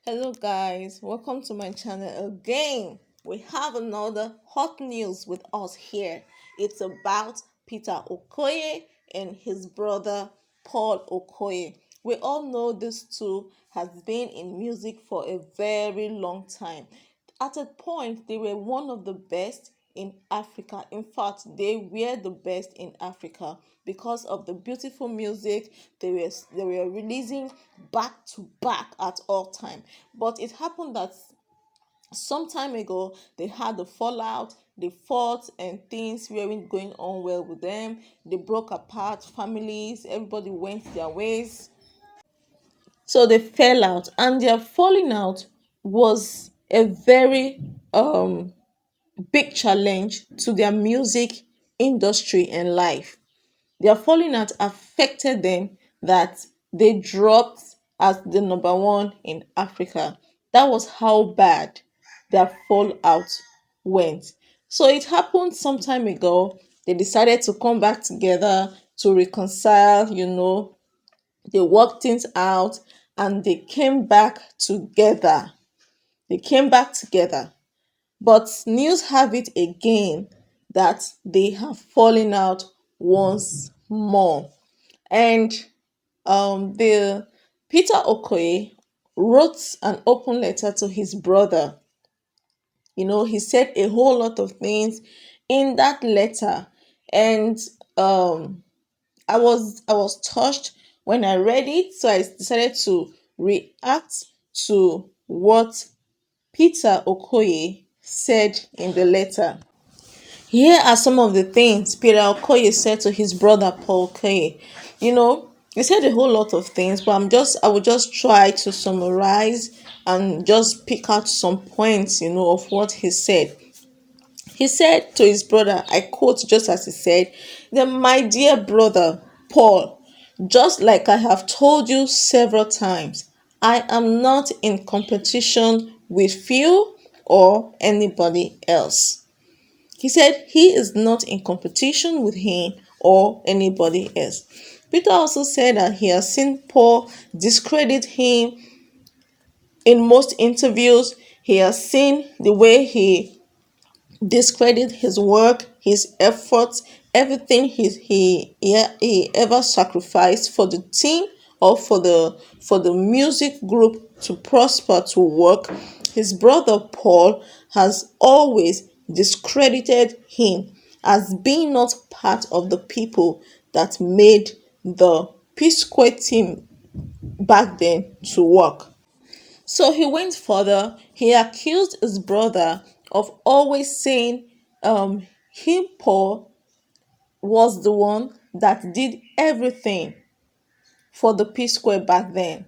Hello, guys. Welcome to my channel again. We have another hot news with us here. It's about Peter Okoye and his brother Paul Okoye. We all know these two has been in music for a very long time. At a point, they were one of the best in Africa. In fact, they were the best in Africa because of the beautiful music they were releasing back to back at all time. But it happened that some time ago they had the fallout, they fought, and things weren't going on well with them. They broke apart, families, everybody went their ways. So they fell out, and their falling out was a very big challenge to their music industry and life. Their falling out affected them that they dropped as the number one in Africa. That was how bad their fallout went. So it happened some time ago. They decided to come back together to reconcile, they worked things out and they came back together. They came back together. But news have it again that they have fallen out once more. And the Peter Okoye wrote an open letter to his brother. He said a whole lot of things in that letter, and um, I was touched when I read it, so I decided to react to what Peter Okoye said in the letter. Here are some of the things Peter Okoye said to his brother Paul Okoye. He said a whole lot of things, but I will just try to summarize and just pick out some points, of what he said. He said to his brother, I quote just as he said, that my dear brother Paul, just like I have told you several times, I am not in competition with you or anybody else. He said he is not in competition with him or anybody else. Peter also said that he has seen Paul discredit him in most interviews. He has seen the way he discredit his work, his efforts, everything he ever sacrificed for the team or for the music group to prosper, to work. His brother Paul has always discredited him as being not part of the people that made the P Square team back then to work. So he went further. He accused his brother of always saying him, Paul, was the one that did everything for the P Square back then.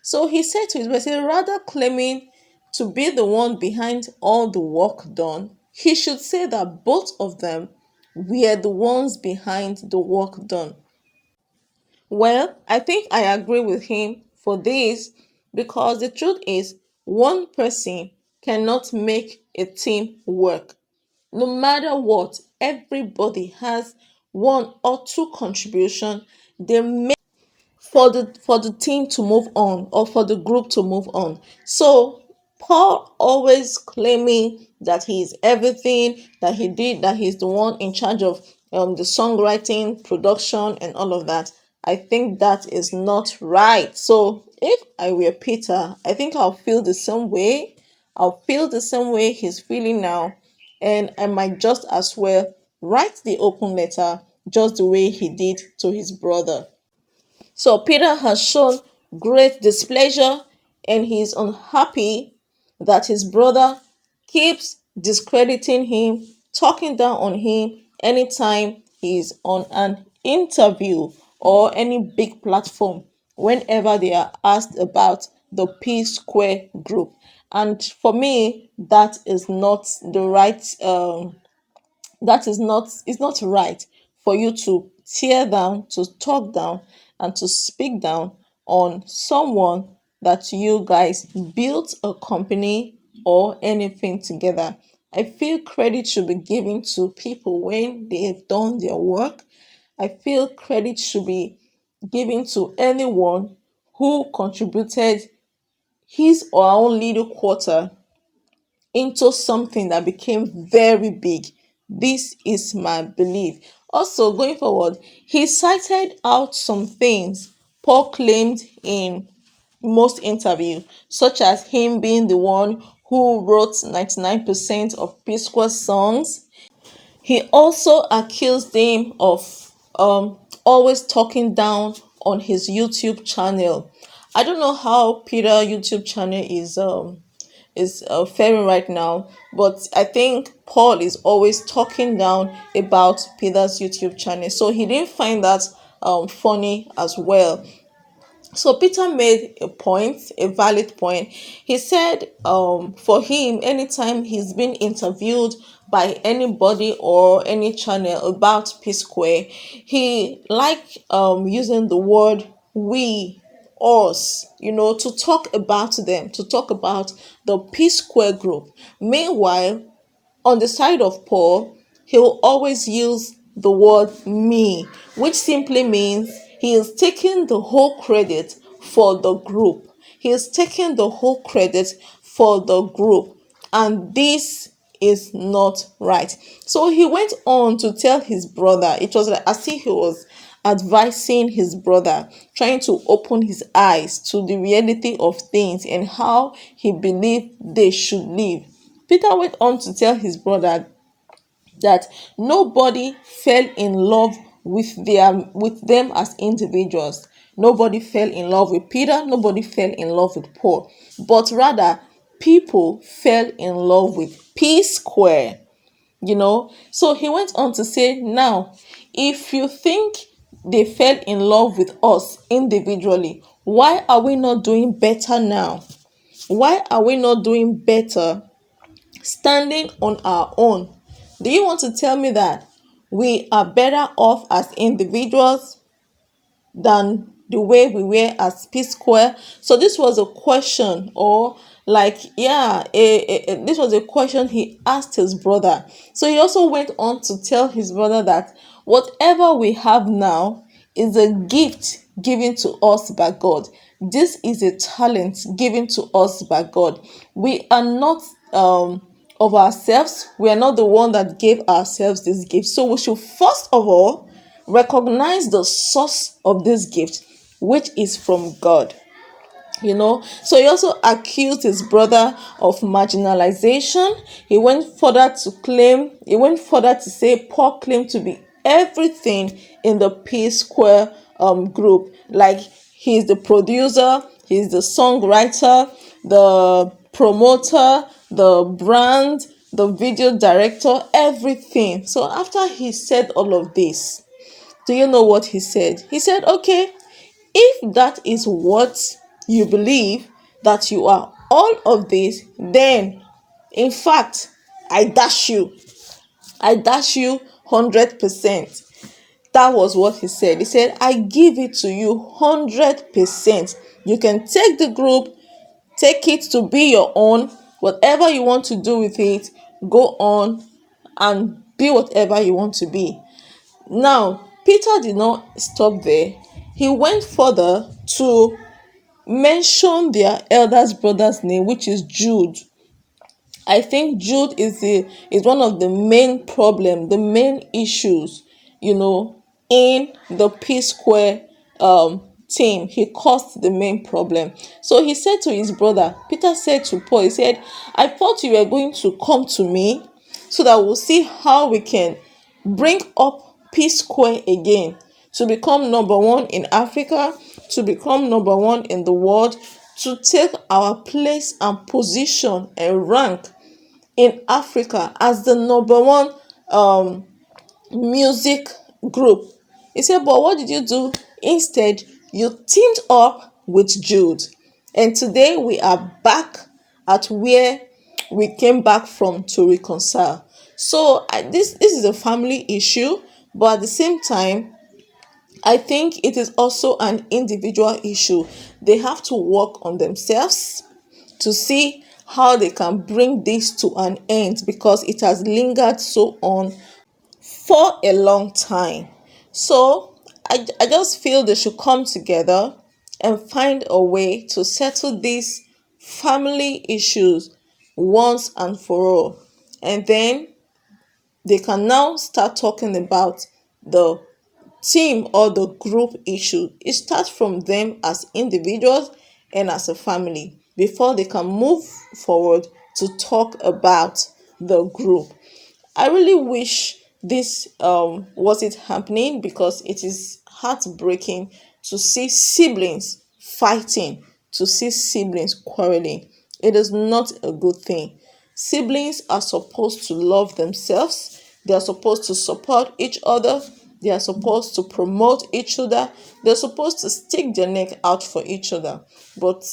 So he said to his brother, rather claiming to be the one behind all the work done, he should say that both of them were the ones behind the work done. Well, I think I agree with him for this because the truth is, one person cannot make a team work. No matter what, everybody has one or two contribution they make for the team to move on or for the group to move on. So Paul always claiming that he's everything, that he did, that he's the one in charge of the songwriting, production, and all of that. I think that is not right. So if I were Peter, I think I'll feel the same way. I'll feel the same way he's feeling now, and I might just as well write the open letter just the way he did to his brother. So Peter has shown great displeasure, and he is unhappy that his brother keeps discrediting him, talking down on him anytime he's on an interview or any big platform whenever they are asked about the P Square group. And for me, that is not the right that is not it's not right for you to tear down, to talk down, and to speak down on someone that you guys built a company or anything together. I feel credit should be given to people when they have done their work. I feel credit should be given to anyone who contributed his or our own little quarter into something that became very big. This is my belief. Also, going forward, he cited out some things Paul claimed in most interviews, such as him being the one who wrote 99% of P Square songs. He also accused him of always talking down on his YouTube channel. I don't know how Peter YouTube channel is faring right now, but I think Paul is always talking down about Peter's YouTube channel, so he didn't find that funny as well. So Peter made a point, a valid point. He said, for him, anytime he's been interviewed by anybody or any channel about P Square, he liked using the word we, us, to talk about them, to talk about the P Square group. Meanwhile, on the side of Paul, he will always use the word me, which simply means he is taking the whole credit for the group. He is taking the whole credit for the group. And this is not right. So he went on to tell his brother, it was like as if he was advising his brother, trying to open his eyes to the reality of things and how he believed they should live. Peter went on to tell his brother that nobody fell in love with them as individuals. Nobody fell in love with Peter, nobody fell in love with Paul, but rather people fell in love with P Square. So he went on to say, now, if you think they fell in love with us individually, why are we not doing better now? Why are we not doing better standing on our own? Do you want to tell me that we are better off as individuals than the way we were as P Square? So this was a question, or like, this was a question he asked his brother. So he also went on to tell his brother that whatever we have now is a gift given to us by God. This is a talent given to us by God. We are not of ourselves. We are not the one that gave ourselves this gift. So we should first of all recognize the source of this gift, which is from God. So he also accused his brother of marginalization. He went further to say Paul claimed to be everything in the P Square group. Like, he's the producer, he's the songwriter, the promoter, the brand, the video director, everything. So after he said all of this, do you know what he said? He said, okay, if that is what you believe, that you are all of this, then in fact, I dash you. I dash you 100%. That was what he said. He said, I give it to you 100%. You can take the group, take it to be your own. Whatever you want to do with it, go on and be whatever you want to be. Now, Peter did not stop there. He went further to mention their eldest brother's name, which is Jude. I think Jude is one of the main the main issues, in the P Square team. He caused the main problem. So he said to his brother, Peter said to Paul, he said, I thought you were going to come to me so that we'll see how we can bring up P Square again to become number one in Africa, to become number one in the world, to take our place and position and rank in Africa as the number one music group. He said, but what did you do? Instead, you teamed up with Jude. And today we are back at where we came back from to reconcile. So this is a family issue, but at the same time, I think it is also an individual issue. They have to work on themselves to see how they can bring this to an end, because it has lingered so on for a long time. So I just feel they should come together and find a way to settle this family issues once and for all. And then they can now start talking about the team or the group issue. It starts from them as individuals and as a family before they can move forward to talk about the group. I really wish this wasn't happening, because it is heartbreaking to see siblings fighting, to see siblings quarreling. It is not a good thing. Siblings are supposed to love themselves, they are supposed to support each other, they are supposed to promote each other, they're supposed to stick their neck out for each other. But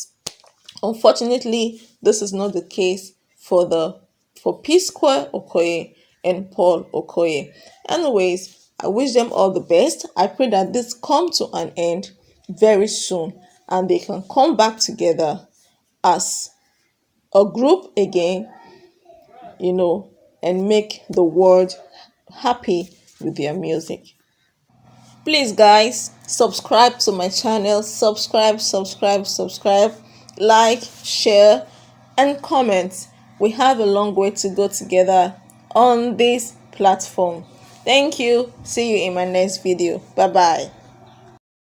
unfortunately, this is not the case for P Square Okoye and Paul Okoye. Anyways, I wish them all the best. I pray that this come to an end very soon and they can come back together as a group again, you know, and make the world happy with their music. Please, guys, subscribe to my channel. Subscribe. Like, share, and comment. We have a long way to go together on this platform. Thank you. See you in my next video. Bye bye.